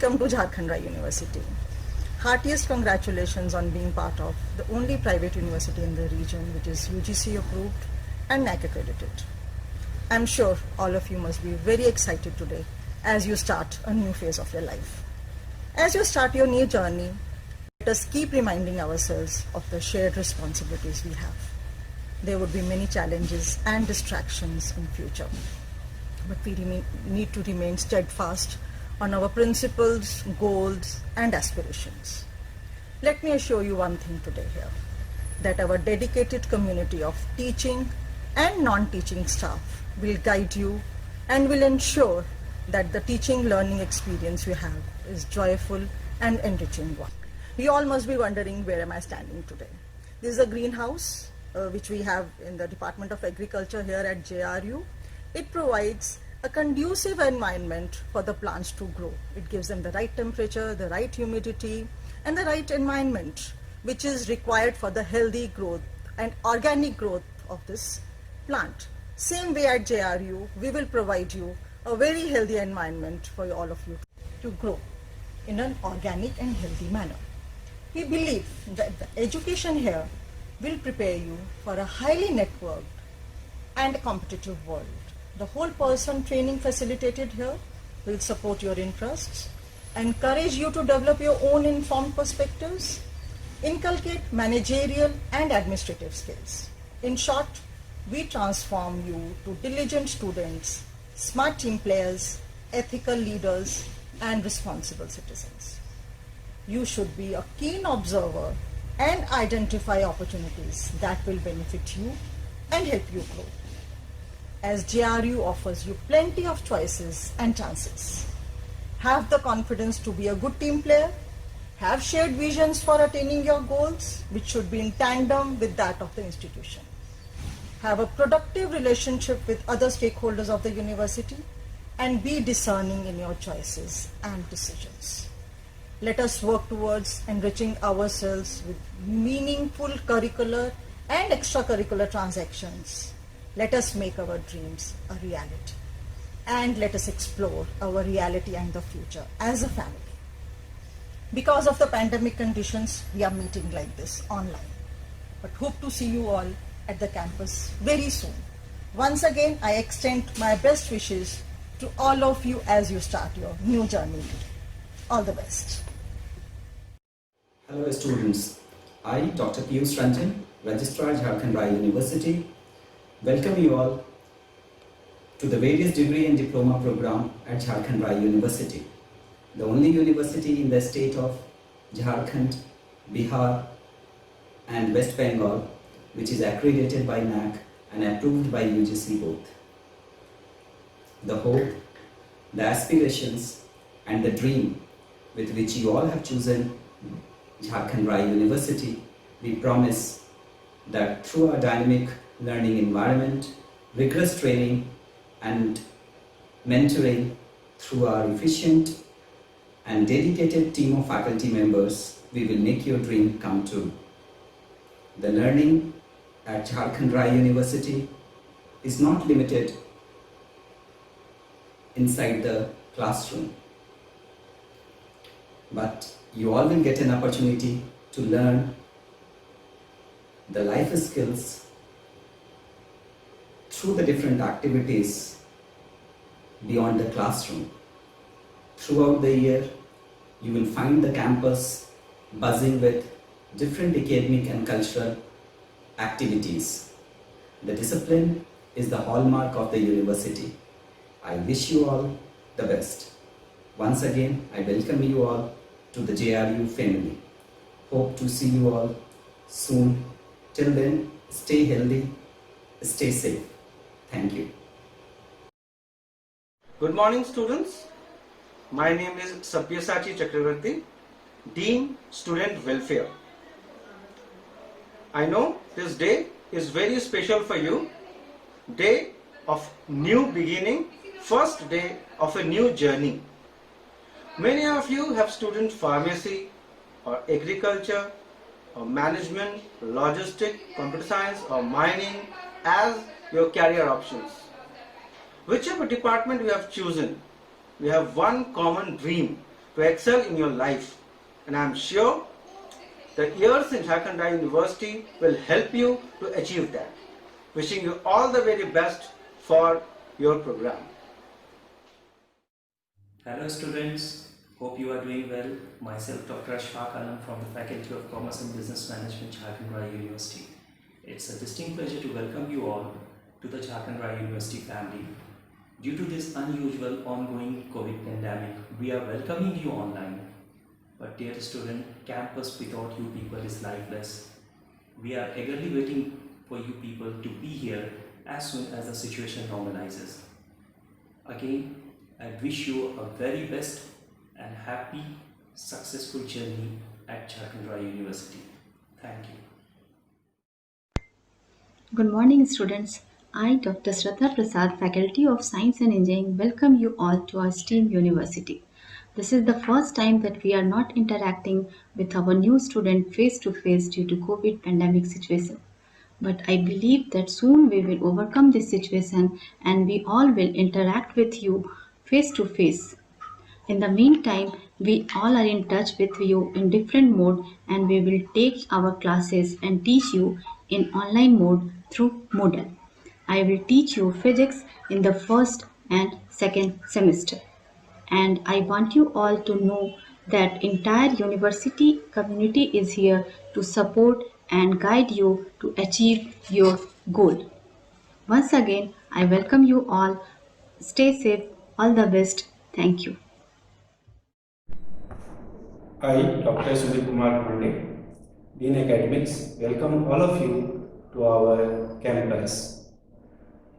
welcome to Jharkhand Rai University. Heartiest congratulations on being part of the only private university in the region which is UGC approved and NAAC accredited. I'm sure all of you must be very excited today as you start a new phase of your life. As you start your new journey, let us keep reminding ourselves of the shared responsibilities we have. There would be many challenges and distractions in future, but we need to remain steadfast on our principles, goals, and aspirations. Let me assure you one thing today here, that our dedicated community of teaching and non-teaching staff will guide you and will ensure that the teaching learning experience you have is joyful and enriching one. You all must be wondering, where am I standing today? This is a greenhouse which we have in the Department of Agriculture here at JRU. It provides a conducive environment for the plants to grow. It gives them the right temperature, the right humidity, and the right environment which is required for the healthy growth and organic growth of this plant. Same way at JRU, we will provide you a very healthy environment for all of you to grow in an organic and healthy manner. We believe that the education here will prepare you for a highly networked and competitive world. The whole person training facilitated here will support your interests, encourage you to develop your own informed perspectives, inculcate managerial and administrative skills. In short, we transform you to diligent students, smart team players, ethical leaders, and responsible citizens. You should be a keen observer and identify opportunities that will benefit you and help you grow, as JRU offers you plenty of choices and chances. Have the confidence to be a good team player, have shared visions for attaining your goals, which should be in tandem with that of the institution. Have a productive relationship with other stakeholders of the university, and be discerning in your choices and decisions. Let us work towards enriching ourselves with meaningful curricular and extracurricular transactions. Let us make our dreams a reality, and let us explore our reality and the future as a family. Because of the pandemic conditions, we are meeting like this online, but hope to see you all at the campus very soon. Once again, I extend my best wishes to all of you as you start your new journey. All the best. Hello students, I, Dr. Piyush Ranjan, Registrar Jharkhand Rai University, welcome you all to the various degree and diploma program at Jharkhand Rai University, the only university in the state of Jharkhand, Bihar and West Bengal which is accredited by NAAC and approved by UGC both. The hope, the aspirations and the dream with which you all have chosen Jharkhand Rai University, we promise that through our dynamic learning environment, rigorous training and mentoring, through our efficient and dedicated team of faculty members, we will make your dream come true. The learning at Jharkhand Rai University is not limited inside the classroom, but you all will get an opportunity to learn the life skills through the different activities beyond the classroom. Throughout the year, you will find the campus buzzing with different academic and cultural activities. The discipline is the hallmark of the university. I wish you all the best. Once again, I welcome you all to the JRU family. Hope to see you all soon. Till then, stay healthy, stay safe. Thank you. Good morning students. My name is Sabyasachi Chakravarti, Dean Student Welfare. I know this day is very special for you. Day of new beginning, first day of a new journey. Many of you have studied pharmacy or agriculture or management, logistics, computer science or mining as your career options. Whichever department you have chosen, we have one common dream to excel in your life, and I am sure the years in Jharkhand Rai University will help you to achieve that. Wishing you all the very best for your program. Hello students, hope you are doing well. Myself Dr. Ashfaq Alam from the Faculty of Commerce and Business Management, Jharkhand Rai University. It's a distinct pleasure to welcome you all to the Jharkhand Rai University family. Due to this unusual ongoing COVID pandemic, we are welcoming you online. But dear student, campus without you people is lifeless. We are eagerly waiting for you people to be here as soon as the situation normalizes. Again, I wish you a very best and happy, successful journey at Jharkhand Rai University. Thank you. Good morning, students. I, Dr. Shraddha Prasad, Faculty of Science and Engineering, welcome you all to our STEAM University. This is the first time that we are not interacting with our new student face to face due to COVID pandemic situation. But I believe that soon we will overcome this situation and we all will interact with you face to face. In the meantime, we all are in touch with you in different mode and we will take our classes and teach you in online mode through Moodle. I will teach you physics in the first and second semester. And I want you all to know that entire university community is here to support and guide you to achieve your goal. Once again, I welcome you all. Stay safe. All the best. Thank you. I, Dr. Sudhir Kumar Pandey, Dean Academics, welcome all of you to our campus.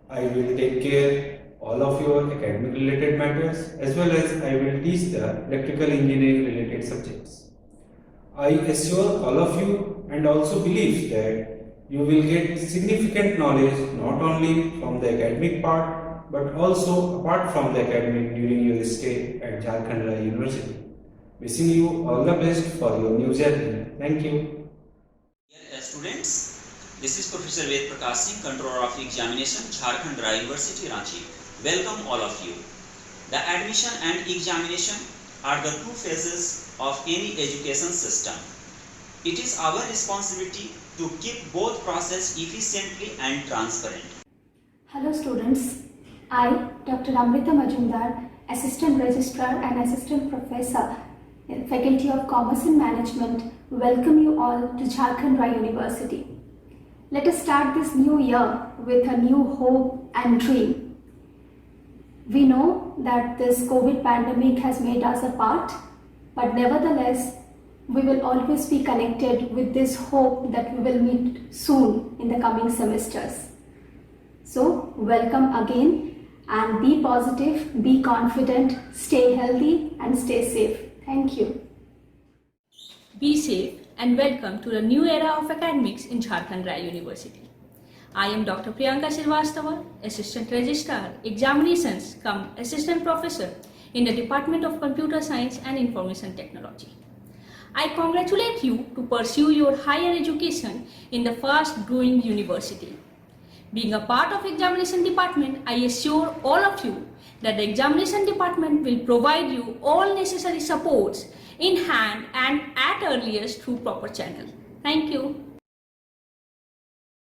I will take care all of your academic related matters as well as I will teach the electrical engineering related subjects. I assure all of you and also believe that you will get significant knowledge not only from the academic part but also apart from the academic during your stay at Jharkhand Rai University. Wishing you all the best for your new journey. Thank you. Dear students, this is Professor Ved Prakash Singh, Controller of Examination, Jharkhand Rai University, Ranchi. Welcome all of you. The admission and examination are the two phases of any education system. It is our responsibility to keep both process efficiently and transparent. Hello students, I, Dr. Amrita Majumdar, Assistant Registrar and Assistant Professor in Faculty of Commerce and Management, welcome you all to Jharkhand Rai University. Let us start this new year with a new hope and dream. We know that this COVID pandemic has made us apart, but nevertheless, we will always be connected with this hope that we will meet soon in the coming semesters. So, welcome again and be positive, be confident, stay healthy and stay safe. Thank you. Be safe and welcome to the new era of academics in Jharkhand Rai University. I am Dr. Priyanka Srivastava, Assistant Registrar, Examinations cum Assistant Professor in the Department of Computer Science and Information Technology. I congratulate you to pursue your higher education in the fast-growing university. Being a part of Examination Department, I assure all of you that the Examination Department will provide you all necessary supports in hand and at earliest through proper channel. Thank you.